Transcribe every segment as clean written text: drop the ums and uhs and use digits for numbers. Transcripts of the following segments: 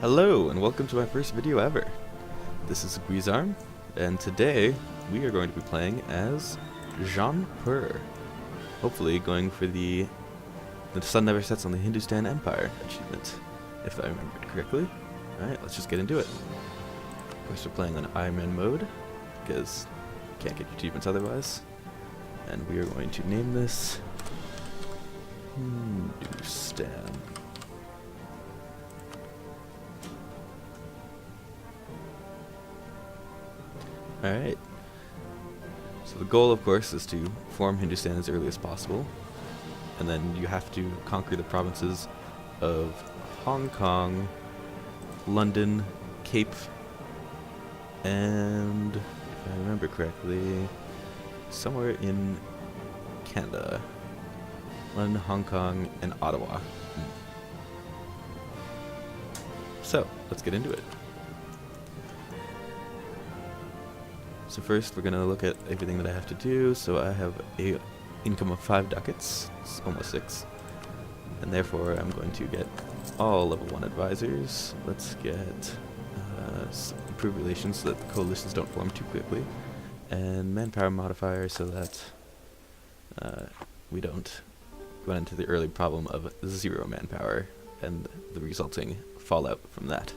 Hello and welcome to my first video ever. This is Guizarm, and today we are going to be playing as Jaunpur. Hopefully going for the sun never sets on the Hindustan Empire achievement, if I remembered correctly. Alright, let's just get into it. Of course we're playing on Ironman mode, because you can't get achievements otherwise. And we are going to name this Hindustan. Alright, so the goal of course is to form Hindustan as early as possible, and then you have to conquer the provinces of Hong Kong, London, Cape, and if I remember correctly, somewhere in Canada. London, Hong Kong, and Ottawa. So, let's get into it. So first we're going to look at everything that I have to do. So I have a income of 5 ducats, it's almost 6, and therefore I'm going to get all level 1 advisors. Let's get improved relations so that the coalitions don't form too quickly, and manpower modifier so that we don't run into the early problem of 0 manpower and the resulting fallout from that.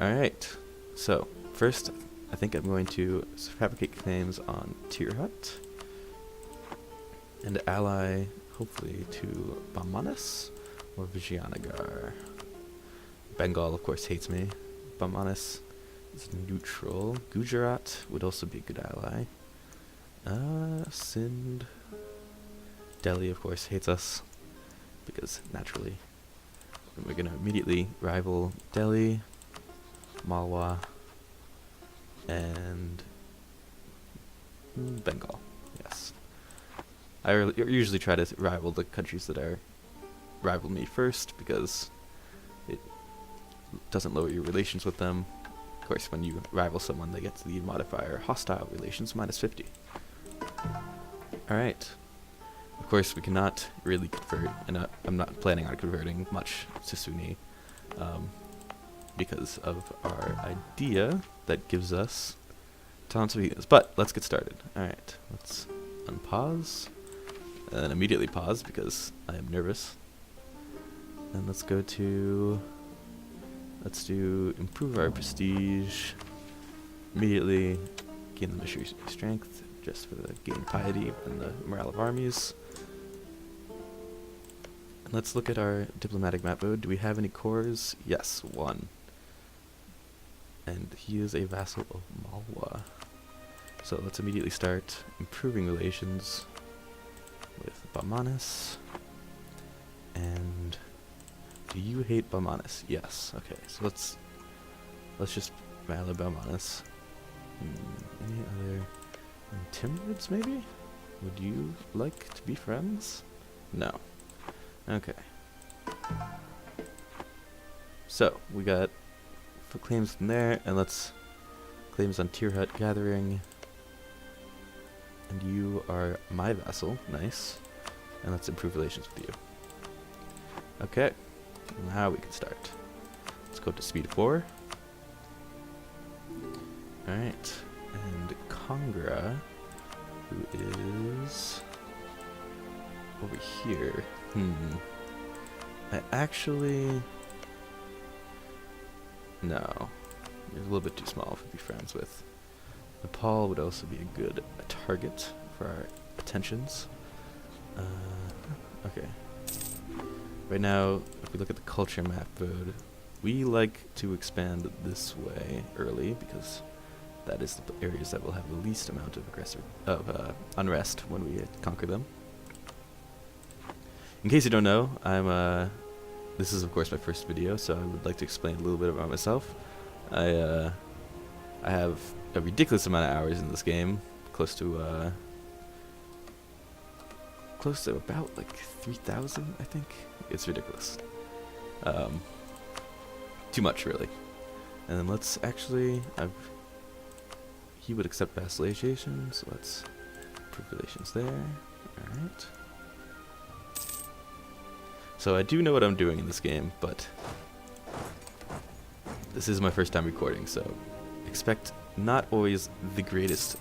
Alright, so first I think I'm going to fabricate claims on Tirhut and ally, hopefully, to Bamanas or Vijayanagar. Bengal, of course, hates me. Bamanas is neutral. Gujarat would also be a good ally. Sindh. Delhi, of course, hates us because, naturally, we're going to immediately rival Delhi, Malwa, and Bengal. Yes, I usually try to rival the countries that are rival me first because it doesn't lower your relations with them. Of course, when you rival someone, they get the modifier hostile relations -50. All right. Of course, we cannot really convert, and I'm not planning on converting much to Sunni. Because of our idea that gives us tons of healers. But let's get started. Alright, let's unpause, and then immediately pause because I am nervous. And let's go to, let's do improve our prestige, immediately gain the missionary strength, just for the gain piety and the morale of armies. And let's look at our diplomatic map mode. Do we have any cores? Yes, 1. And he is a vassal of Malwa. So let's immediately start improving relations with Bamanas. And do you hate Bamanas? Yes. Okay, so let's just rally Bamanas. Any other Timurids maybe? Would you like to be friends? No. Okay. So we got for claims in there, and let's claims on Tirhut gathering, and you are my vassal. Nice. And let's improve relations with you. Okay, now we can start. Let's go to speed 4. Alright, and Congra, who is over here. I actually, no, you're a little bit too small to be friends with. Nepal would also be a good target for our attentions. Okay. Right now, if we look at the culture map mode, we like to expand this way early because that is the areas that will have the least amount of unrest when we conquer them. In case you don't know, this is of course my first video, so I would like to explain a little bit about myself. I have a ridiculous amount of hours in this game, close to about like 3,000, I think. It's ridiculous. Too much, really. And then let's actually, he would accept vassalization, so let's improve relations there. Alright. So I do know what I'm doing in this game, but this is my first time recording, so expect not always the greatest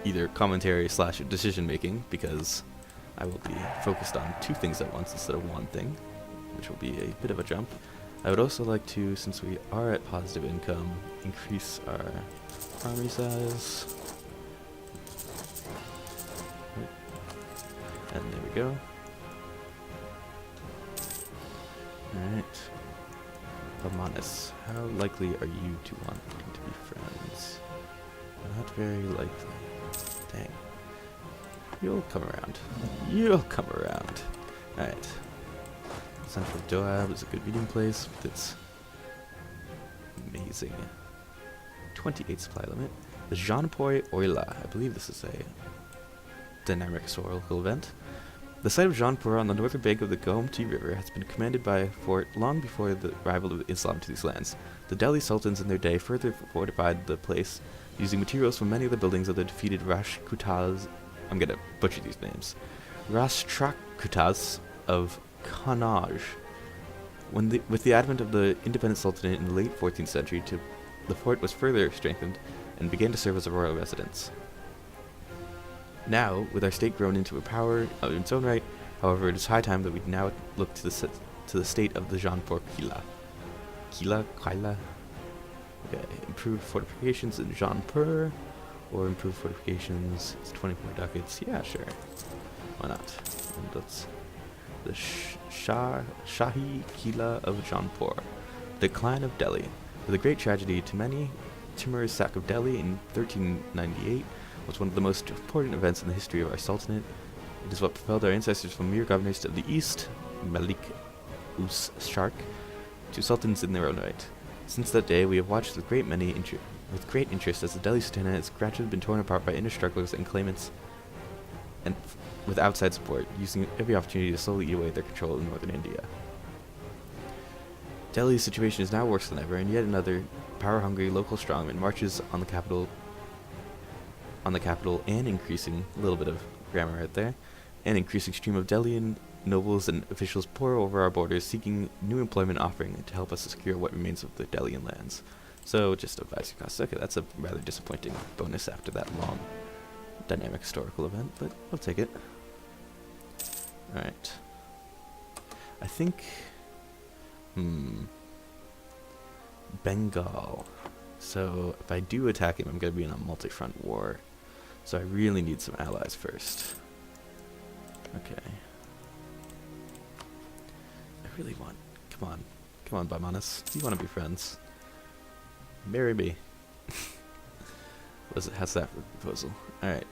either commentary slash decision making, because I will be focused on two things at once instead of one thing, which will be a bit of a jump. I would also like to, since we are at positive income, increase our army size. And there we go. Alright. Bamanus, how likely are you to want to be friends? Not very likely. Dang. You'll come around. You'll come around. Alright. Central Doab is a good meeting place with its amazing 28 supply limit. The Jaunpur Oila, I believe this is a dynamic historical event. The site of Jaunpur on the northern bank of the Gomti River has been commanded by a fort long before the arrival of Islam to these lands. The Delhi Sultans in their day further fortified the place using materials from many of the buildings of the defeated Rashtrakutas. I'm gonna butcher these names. Rashtrakutas of Kannauj. With the advent of the independent sultanate in the late 14th century, the fort was further strengthened and began to serve as a royal residence. Now, with our state grown into a power of its own right, however, it is high time that we now look to the state of the Jaunpur Kila. Kila? Okay, improved fortifications in Jaunpur, or improved fortifications, it's 24 ducats, yeah, sure. Why not? And that's the Shahi Kila of Jaunpur. Decline of Delhi. With a great tragedy to many, Timur's sack of Delhi in 1398 was one of the most important events in the history of our sultanate. It is what propelled our ancestors from mere governors of the east, Malik Us Shark, to sultans in their own right. Since that day, we have watched with great interest as the Delhi Sultanate has gradually been torn apart by inner strugglers and claimants, and with outside support, using every opportunity to slowly eat away their control in northern India. Delhi's situation is now worse than ever, and yet another power-hungry local strongman marches on the capital, and increasing, a little bit of grammar right there, an increasing stream of Delhian nobles and officials pour over our borders, seeking new employment offering to help us secure what remains of the Delhian lands. So, just advisory costs. Okay, that's a rather disappointing bonus after that long dynamic historical event, but I'll take it. Alright. I think... Bengal. So, if I do attack him, I'm going to be in a multi-front war. So I really need some allies first. Okay. I really want... Come on, Baimanis. You want to be friends. Marry me. How's that for a proposal? Alright.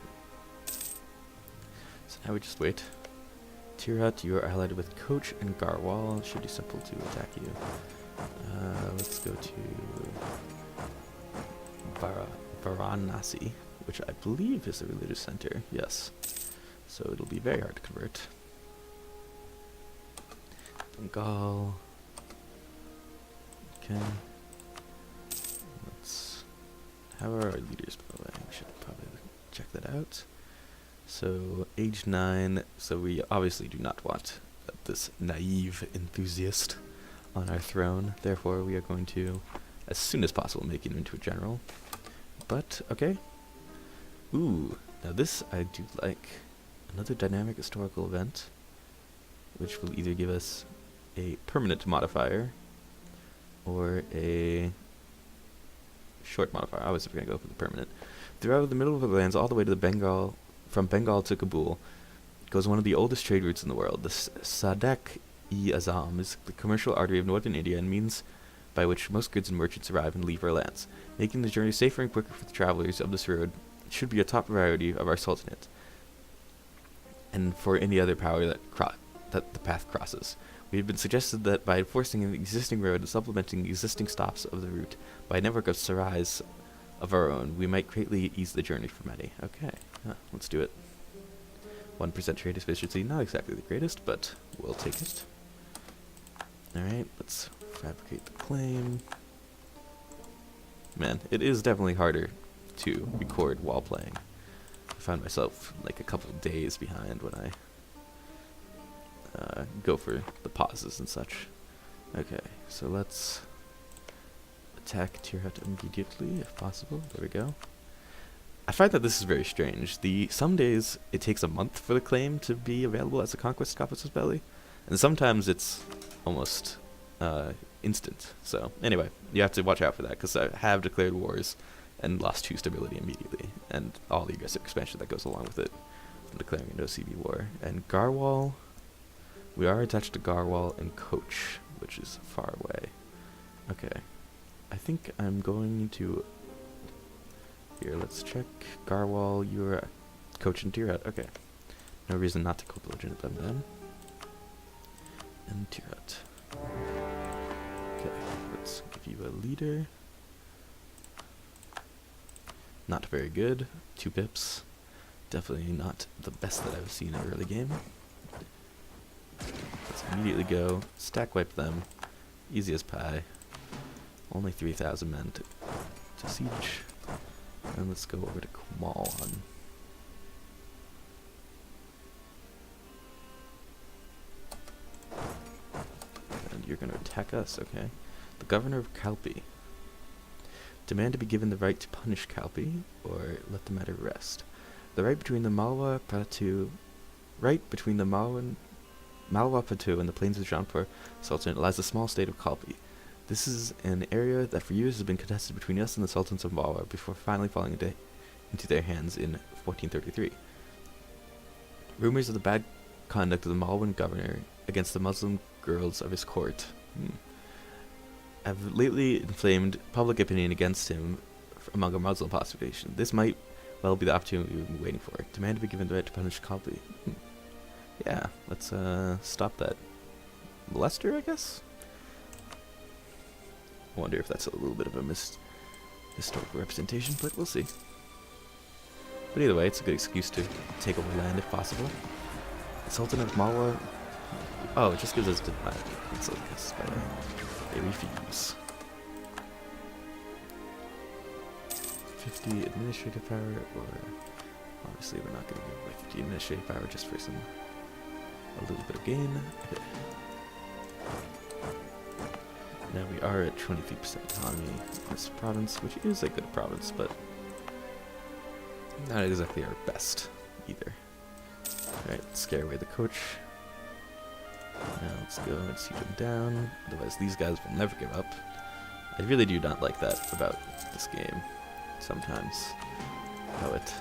So now we just wait. Tirat, you are allied with Koch and Garhwal. Should be simple to attack you. Let's go to Varanasi, which I believe is a religious center. Yes. So it'll be very hard to convert. Bengal. Okay. How are our leaders, by the way? We should probably check that out. So, age 9. So we obviously do not want this naive enthusiast on our throne. Therefore, we are going to, as soon as possible, make him into a general. But, okay. Ooh, now this I do like. Another dynamic historical event, which will either give us a permanent modifier or a short modifier. I was going to go for the permanent. Throughout the middle of the lands, all the way to the Bengal, from Bengal to Kabul, goes one of the oldest trade routes in the world. The Sadak-e-Azam is the commercial artery of northern India and means by which most goods and merchants arrive and leave our lands. Making the journey safer and quicker for the travelers of this road should be a top priority of our sultanate, and for any other power that the path crosses. We have been suggested that by enforcing the existing road and supplementing existing stops of the route by a network of sarais of our own, we might greatly ease the journey for many. Okay, let's do it. 1% trade efficiency, not exactly the greatest, but we'll take it. Alright, let's fabricate the claim. Man, it is definitely harder to record while playing. I find myself like a couple of days behind when I go for the pauses and such. Okay, so let's attack Tirhat immediately, if possible. There we go. I find that this is very strange. Some days it takes a month for the claim to be available as a conquest Coppice's Belly, and sometimes it's almost instant. So anyway, you have to watch out for that, because I have declared wars and lost 2 stability immediately, and all the aggressive expansion that goes along with it. I'm declaring a no-CB war. And Garwal, we are attached to Garwal and Coach, which is far away. Okay, I think I'm going to... Here, let's check. Garwal, you're Coach and Tirhat. Okay. No reason not to co-belligerent them then. And Tirhat. Okay, let's give you a leader. Not very good. 2 pips. Definitely not the best that I've seen in early game. Let's immediately go. Stack wipe them. Easy as pie. Only 3,000 men to siege. And let's go over to Kumalan. And you're going to attack us, okay. The governor of Kalpi. Demand to be given the right to punish Kalpi, or let the matter rest. The right between the Malwa Plateau and the plains of Jaunpur Sultanate lies the small state of Kalpi. This is an area that for years has been contested between us and the Sultans of Malwa before finally falling into their hands in 1433. Rumors of the bad conduct of the Malwan governor against the Muslim girls of his court have lately inflamed public opinion against him among a Muslim population. This might well be the opportunity we've been waiting for. Demand to be given the right to punish Kalpi. Yeah, let's stop that molester, I guess? I wonder if that's a little bit of a historical representation, but we'll see. But either way, it's a good excuse to take over land if possible. The Sultanate of Malwa... Oh, it just gives us denied. They refuse. 50 administrative power, or... Obviously we're not going to give away 50 administrative power just for a little bit of gain. Okay. Now we are at 23% autonomy in this province, which is a good province, but not exactly our best either. Alright, scare away the coach. Now let's go and siege them down, otherwise these guys will never give up. I really do not like that about this game, sometimes. How it...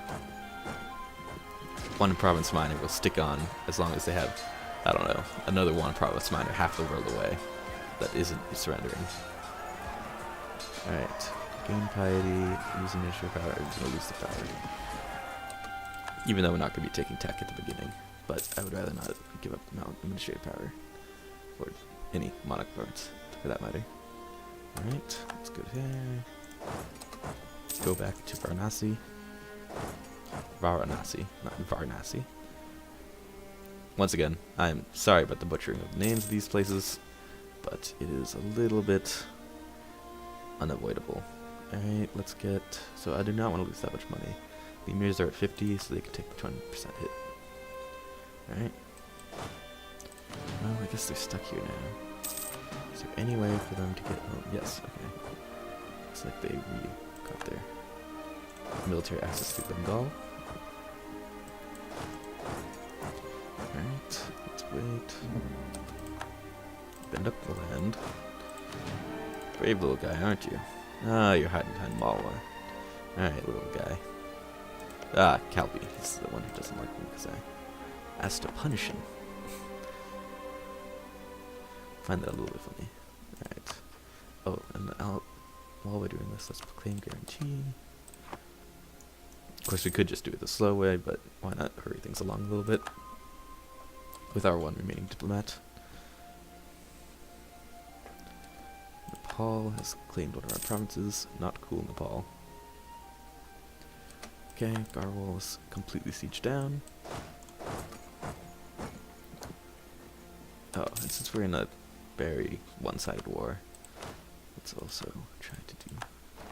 One province miner will stick on as long as they have, I don't know, another one province miner half the world away that isn't surrendering. Alright, gain piety, lose initiative power, we're going to lose the power. Even though we're not going to be taking tech at the beginning, but I would rather not give up administrative power, or any monarch province, for that matter. Alright, let's go there. Go back to Varanasi. Varanasi, not Varanasi. Once again, I'm sorry about the butchering of the names of these places, but it is a little bit unavoidable. Alright, let's get... So I do not want to lose that much money. The emirs are at 50, so they can take the 20% hit. Alright. Well, I guess they're stuck here now. Is there any way for them to get home? Yes, okay. Looks like they got their military access to Bengal. Alright, let's wait. Bend up the land. Brave little guy, aren't you? Ah, you're hiding behind Malwa. Alright, little guy. Ah, Kalpi. He's the one who doesn't like me because I asked to punish him. Find that a little bit funny. Alright. Oh, and while we're doing this, let's proclaim guarantee. Of course, we could just do it the slow way, but why not hurry things along a little bit? With our one remaining diplomat. Nepal has claimed one of our provinces. Not cool, Nepal. Okay, Garwal is completely sieged down. Oh, and since we're in a very one-sided war, let's also try to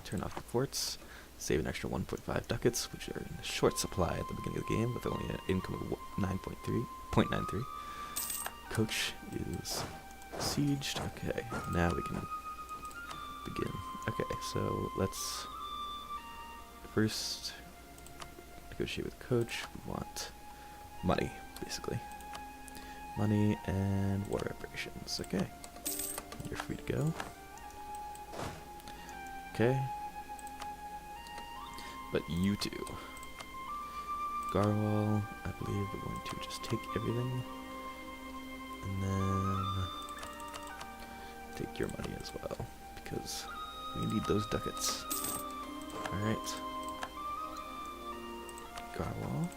turn off the forts, save an extra 1.5 ducats, which are in short supply at the beginning of the game, with only an income of 0.93. Coach is Besieged. Okay, now we can begin. Okay, so let's first negotiate with coach. We want money, basically. Money and war reparations. Okay. You're free to go. Okay. But you two. Garwal, I believe we're going to just take everything. And then take your money as well, because we need those ducats. Alright. Garwal.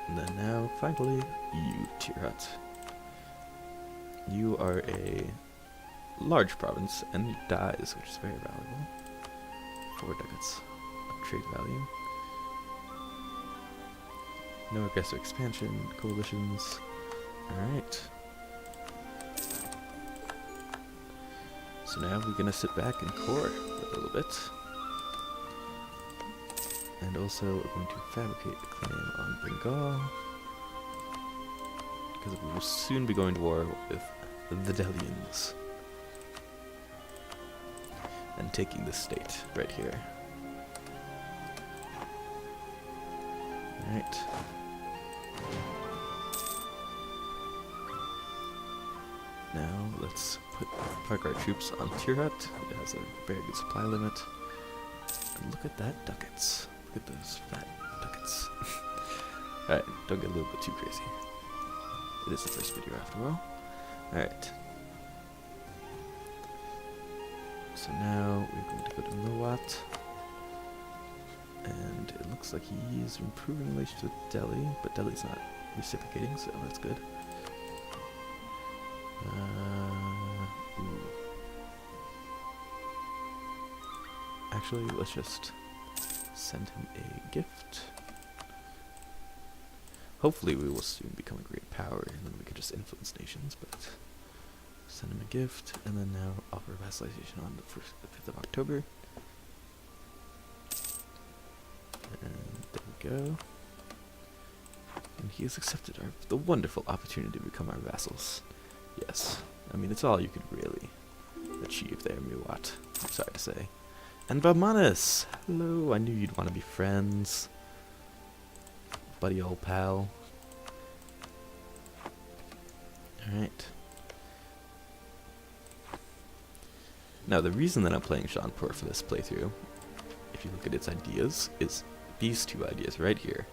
And then now, finally, you, Tirhat. You are a large province and dies, which is very valuable. 4 ducats of trade value. No aggressive expansion, coalitions. Alright. So now we're gonna sit back and core for a little bit. And also we're going to fabricate a claim on Bengal, because we will soon be going to war with the Delians. And taking this state right here. Alright. Now let's park our troops on Tirhat. It has a very good supply limit. And look at that ducats. Look at those fat ducats. Alright, don't get a little bit too crazy. It is the first video after all. Alright. So now we're going to go to Milwat. And it looks like he's improving relations with Delhi, but Delhi's not reciprocating, so that's good. Actually, let's just send him a gift. Hopefully we will soon become a great power, and then we can just influence nations, but send him a gift, and then now offer vassalization on the 5th of October. And there we go. And he has accepted the wonderful opportunity to become our vassals. Yes, I mean, it's all you could really achieve there, Muwat. I'm sorry to say. And Bamanis! Hello, I knew you'd want to be friends. Buddy old pal. Alright. Now, the reason that I'm playing Jaunpur for this playthrough, if you look at its ideas, is these 2 ideas right here.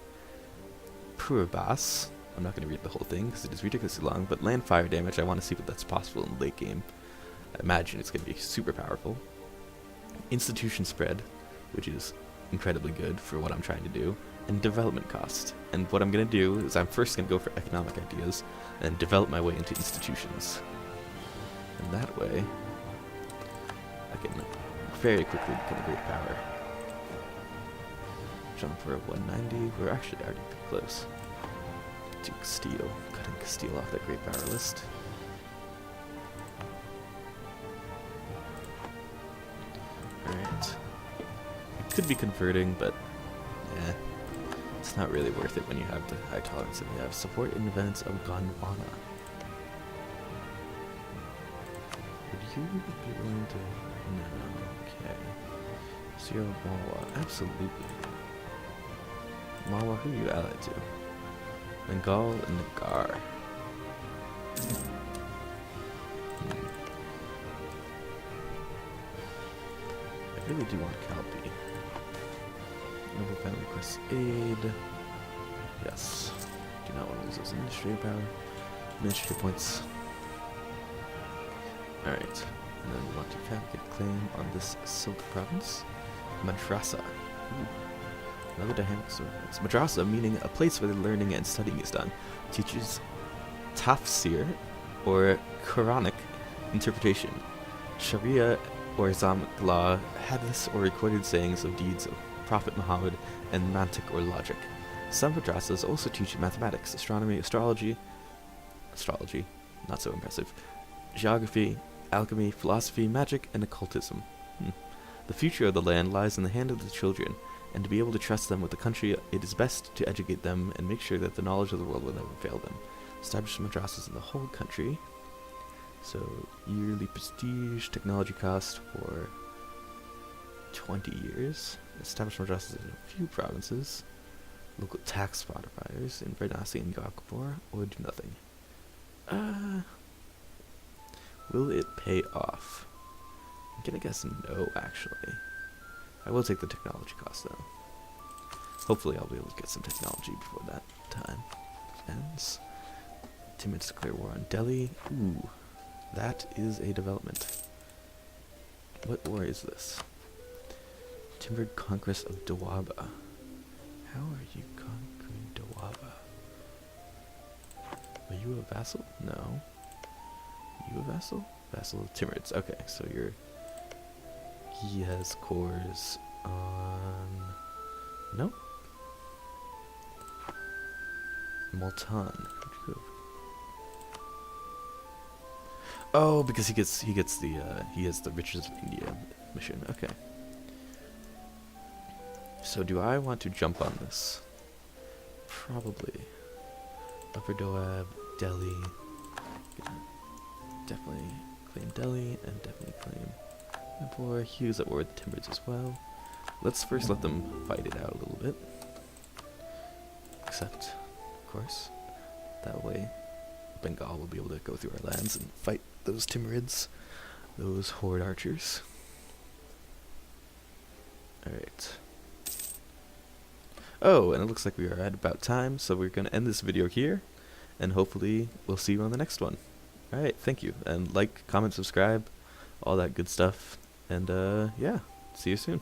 Purabas. I'm not going to read the whole thing because it is ridiculously long, but land fire damage, I want to see what that's possible in the late game. I imagine it's going to be super powerful. Institution spread, which is incredibly good for what I'm trying to do, and development cost. And what I'm going to do is I'm first going to go for economic ideas and develop my way into institutions. And that way, I can very quickly become a great power. Jaunpur at 190, we're actually already pretty close to Castile, cutting Castile off that great power list. Alright. It could be converting, but yeah, it's not really worth it when you have the high tolerance that we have. Support in events of Gondwana. Would you be willing to... No, okay. Zero Malwa, absolutely. Malwa, who are you allied to? Bengal and Nagar. I really do want Kalpi. Noble family requests aid. Yes. Do not want to lose those administrative power. Administrative points. Alright. And then we want to fabricate a claim on this Silk province. Madrasa. Ooh. Another dynamic source. Madrasa, meaning a place where the learning and studying is done, teaches tafsir, or Quranic interpretation, Sharia or Islamic law, hadiths or recorded sayings of deeds of Prophet Muhammad, and mantiq or logic. Some madrasas also teach mathematics, astronomy, astrology, not so impressive, geography, alchemy, philosophy, magic, and occultism. The future of the land lies in the hand of the children, and to be able to trust them with the country, it is best to educate them and make sure that the knowledge of the world will never fail them. Establish madrasas in the whole country. So, yearly prestige, technology cost for 20 years. Establish madrasas in a few provinces. Local tax modifiers in Varanasi and Jaunpur, or do nothing. Will it pay off? I'm gonna guess no, actually. I will take the technology cost, though. Hopefully I'll be able to get some technology before that time ends. Timids declare war on Delhi. Ooh, that is a development. What war is this? Timbered conquest of Doaba. How are you conquering Doaba? Are you a vassal? No. You a vassal? Vassal of Timurids. Okay, so you're... He has cores on... Nope. Multan. Oh, because he has the Riches of India mission. Okay. So do I want to jump on this? Probably. Upper Doab, Delhi. Definitely claim Delhi and definitely claim Jaunpur. He was at war with the Timurids as well. Let's first let them fight it out a little bit. Except, of course, that way Bengal will be able to go through our lands and fight those Timurids, those horde archers. Alright. Oh, and it looks like we are at about time, so we're going to end this video here, and hopefully we'll see you on the next one. Alright, thank you, and like, comment, subscribe, all that good stuff, and yeah, see you soon.